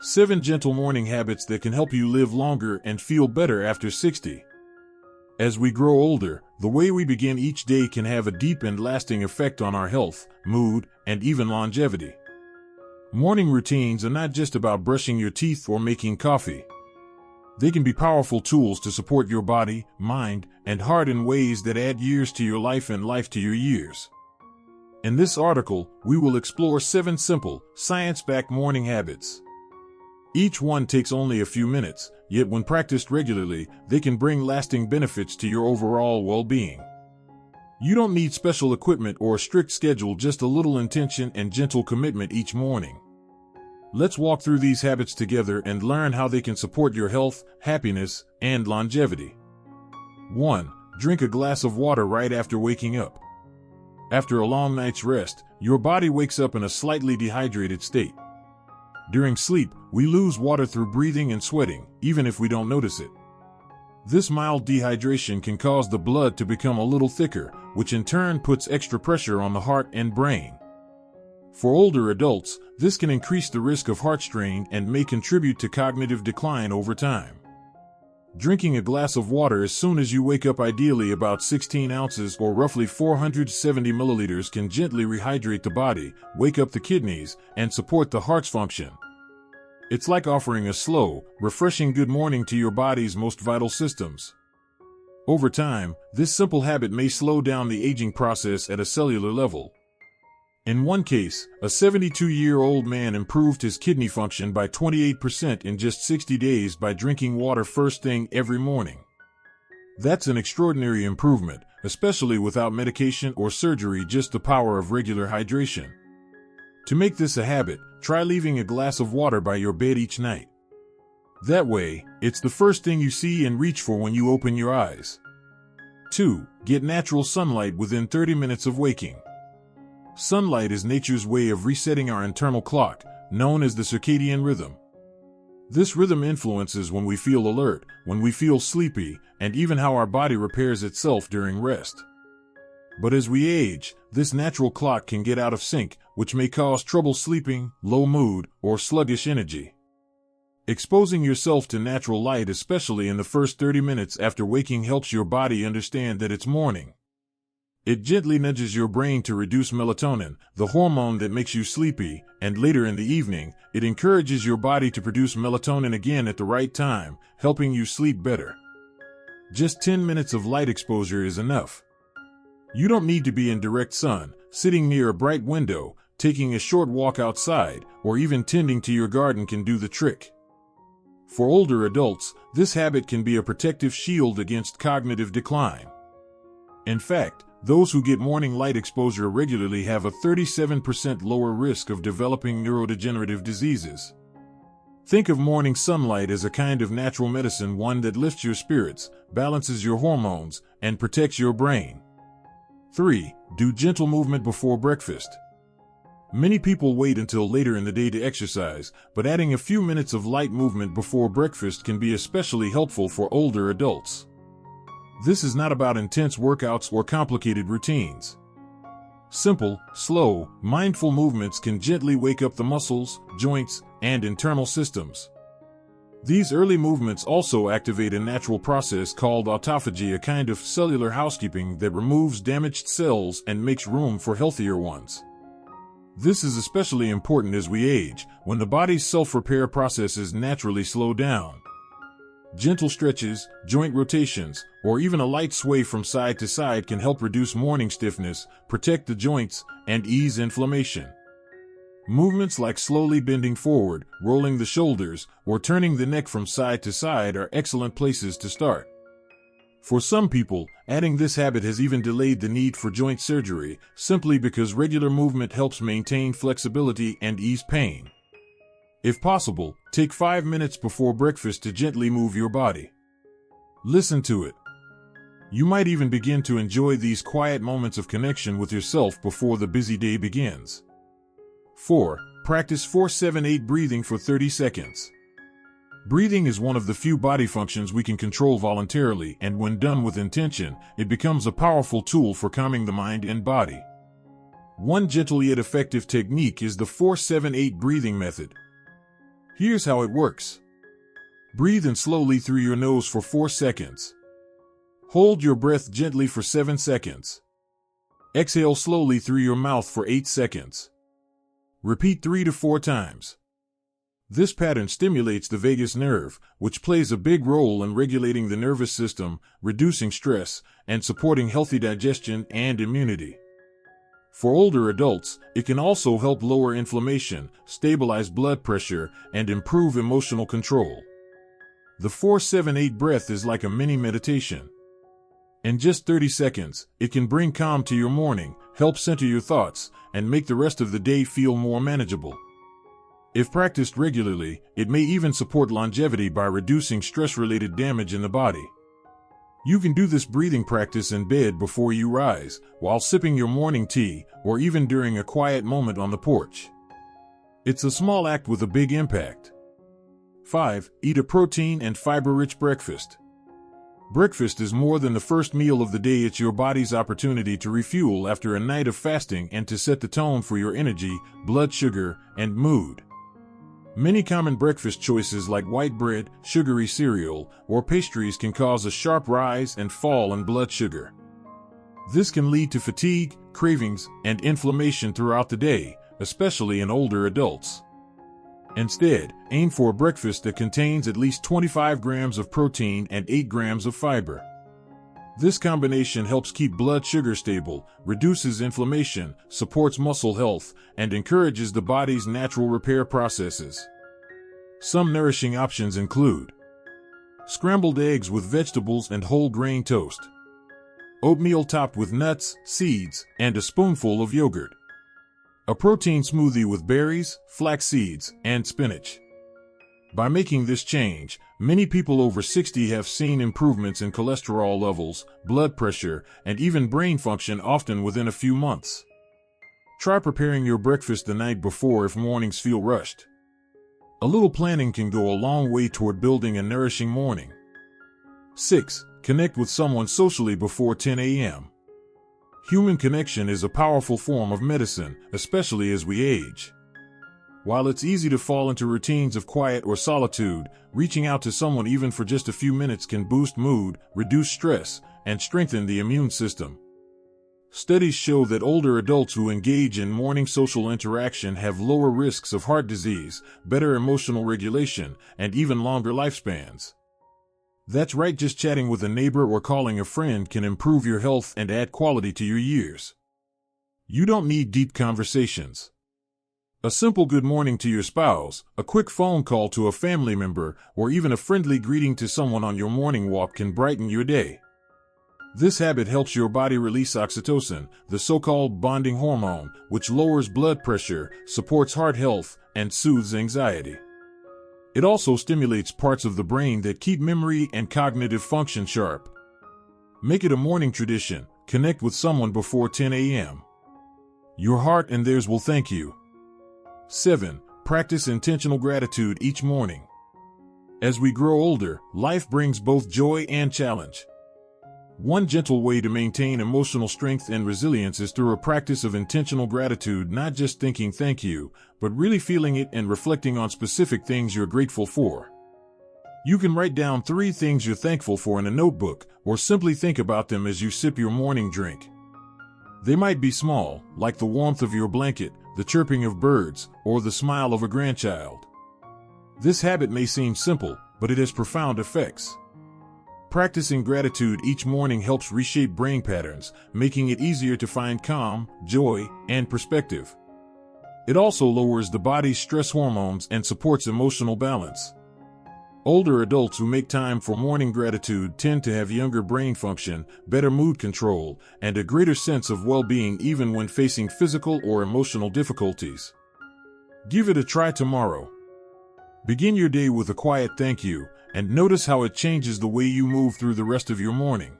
7 gentle morning habits that can help you live longer and feel better after 60. As we grow older, the way we begin each day can have a deep and lasting effect on our health, mood, and even longevity. Morning routines are not just about brushing your teeth or making coffee. They can be powerful tools to support your body, mind, and heart in ways that add years to your life and life to your years. In this article, we will explore 7 simple, science-backed morning habits. Each one takes only a few minutes, yet when practiced regularly, they can bring lasting benefits to your overall well-being. You don't need special equipment or a strict schedule, just a little intention and gentle commitment each morning. Let's walk through these habits together and learn how they can support your health, happiness, and longevity. 1. Drink a glass of water right after waking up. After a long night's rest, your body wakes up in a slightly dehydrated state. During sleep, we lose water through breathing and sweating, even if we don't notice it. This mild dehydration can cause the blood to become a little thicker, which in turn puts extra pressure on the heart and brain. For older adults, this can increase the risk of heart strain and may contribute to cognitive decline over time. Drinking a glass of water as soon as you wake up, ideally about 16 ounces or roughly 470 milliliters, can gently rehydrate the body, wake up the kidneys, and support the heart's function. It's like offering a slow, refreshing good morning to your body's most vital systems. Over time, this simple habit may slow down the aging process at a cellular level. In one case, a 72-year-old man improved his kidney function by 28% in just 60 days by drinking water first thing every morning. That's an extraordinary improvement, especially without medication or surgery, just the power of regular hydration. To make this a habit, try leaving a glass of water by your bed each night. That way, it's the first thing you see and reach for when you open your eyes. 2. Get natural sunlight within 30 minutes of waking. Sunlight is nature's way of resetting our internal clock, known as the circadian rhythm. This rhythm influences when we feel alert, when we feel sleepy, and even how our body repairs itself during rest. But as we age, this natural clock can get out of sync, which may cause trouble sleeping, low mood, or sluggish energy. Exposing yourself to natural light, especially in the first 30 minutes after waking, helps your body understand that it's morning. It gently nudges your brain to reduce melatonin, the hormone that makes you sleepy, and later in the evening, it encourages your body to produce melatonin again at the right time, helping you sleep better. Just 10 minutes of light exposure is enough. You don't need to be in direct sun. Sitting near a bright window, taking a short walk outside, or even tending to your garden can do the trick. For older adults, this habit can be a protective shield against cognitive decline. In fact, those who get morning light exposure regularly have a 37% lower risk of developing neurodegenerative diseases. Think of morning sunlight as a kind of natural medicine, one that lifts your spirits, balances your hormones, and protects your brain. 3. Do gentle movement before breakfast. Many people wait until later in the day to exercise, but adding a few minutes of light movement before breakfast can be especially helpful for older adults. This is not about intense workouts or complicated routines. Simple, slow, mindful movements can gently wake up the muscles, joints, and internal systems. These early movements also activate a natural process called autophagy, a kind of cellular housekeeping that removes damaged cells and makes room for healthier ones. This is especially important as we age, when the body's self-repair processes naturally slow down. Gentle stretches, joint rotations, or even a light sway from side to side can help reduce morning stiffness, protect the joints, and ease inflammation. Movements like slowly bending forward, rolling the shoulders, or turning the neck from side to side are excellent places to start. For some people, adding this habit has even delayed the need for joint surgery, simply because regular movement helps maintain flexibility and ease pain. If possible, take 5 minutes before breakfast to gently move your body. Listen to it. You might even begin to enjoy these quiet moments of connection with yourself before the busy day begins. 4. Practice 4-7-8 breathing for 30 seconds. Breathing is one of the few body functions we can control voluntarily, and when done with intention, it becomes a powerful tool for calming the mind and body. One gentle yet effective technique is the 4-7-8 breathing method. Here's how it works. Breathe in slowly through your nose for 4 seconds. Hold your breath gently for 7 seconds. Exhale slowly through your mouth for 8 seconds. Repeat 3 to 4 times. This pattern stimulates the vagus nerve, which plays a big role in regulating the nervous system, reducing stress, and supporting healthy digestion and immunity. For older adults, it can also help lower inflammation, stabilize blood pressure, and improve emotional control. The 4-7-8 breath is like a mini meditation. In just 30 seconds, it can bring calm to your morning, help center your thoughts, and make the rest of the day feel more manageable. If practiced regularly, it may even support longevity by reducing stress-related damage in the body. You can do this breathing practice in bed before you rise, while sipping your morning tea, or even during a quiet moment on the porch. It's a small act with a big impact. 5. Eat a protein and fiber-rich breakfast. Breakfast is more than the first meal of the day. It's your body's opportunity to refuel after a night of fasting and to set the tone for your energy, blood sugar, and mood. Many common breakfast choices like white bread, sugary cereal, or pastries can cause a sharp rise and fall in blood sugar. This can lead to fatigue, cravings, and inflammation throughout the day, especially in older adults. Instead, aim for a breakfast that contains at least 25 grams of protein and 8 grams of fiber. This combination helps keep blood sugar stable, reduces inflammation, supports muscle health, and encourages the body's natural repair processes. Some nourishing options include scrambled eggs with vegetables and whole grain toast, oatmeal topped with nuts, seeds, and a spoonful of yogurt, a protein smoothie with berries, flax seeds, and spinach. By making this change, many people over 60 have seen improvements in cholesterol levels, blood pressure, and even brain function, often within a few months. Try preparing your breakfast the night before if mornings feel rushed. A little planning can go a long way toward building a nourishing morning. 6. Connect with someone socially before 10 a.m. Human connection is a powerful form of medicine, especially as we age. While it's easy to fall into routines of quiet or solitude, reaching out to someone even for just a few minutes can boost mood, reduce stress, and strengthen the immune system. Studies show that older adults who engage in morning social interaction have lower risks of heart disease, better emotional regulation, and even longer lifespans. That's right, just chatting with a neighbor or calling a friend can improve your health and add quality to your years. You don't need deep conversations. A simple good morning to your spouse, a quick phone call to a family member, or even a friendly greeting to someone on your morning walk can brighten your day. This habit helps your body release oxytocin, the so-called bonding hormone, which lowers blood pressure, supports heart health, and soothes anxiety. It also stimulates parts of the brain that keep memory and cognitive function sharp. Make it a morning tradition. Connect with someone before 10 a.m. Your heart and theirs will thank you. 7. Practice intentional gratitude each morning. As we grow older, life brings both joy and challenge. One gentle way to maintain emotional strength and resilience is through a practice of intentional gratitude, not just thinking thank you, but really feeling it and reflecting on specific things you're grateful for. You can write down 3 things you're thankful for in a notebook, or simply think about them as you sip your morning drink. They might be small, like the warmth of your blanket, the chirping of birds, or the smile of a grandchild. This habit may seem simple, but it has profound effects. Practicing gratitude each morning helps reshape brain patterns, making it easier to find calm, joy, and perspective. It also lowers the body's stress hormones and supports emotional balance. Older adults who make time for morning gratitude tend to have younger brain function, better mood control, and a greater sense of well-being even when facing physical or emotional difficulties. Give it a try tomorrow. Begin your day with a quiet thank you, and notice how it changes the way you move through the rest of your morning.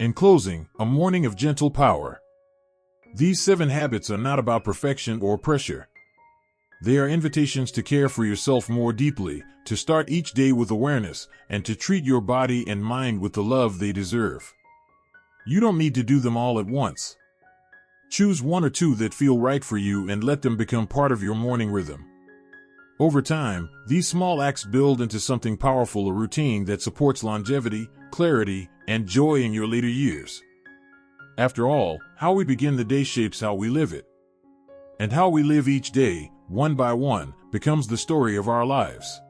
In closing, a morning of gentle power. These 7 habits are not about perfection or pressure. They are invitations to care for yourself more deeply, to start each day with awareness, and to treat your body and mind with the love they deserve. You don't need to do them all at once. Choose 1 or 2 that feel right for you and let them become part of your morning rhythm. Over time, these small acts build into something powerful, a routine that supports longevity, clarity, and joy in your later years. After all, how we begin the day shapes how we live it. And how we live each day, one by one, becomes the story of our lives.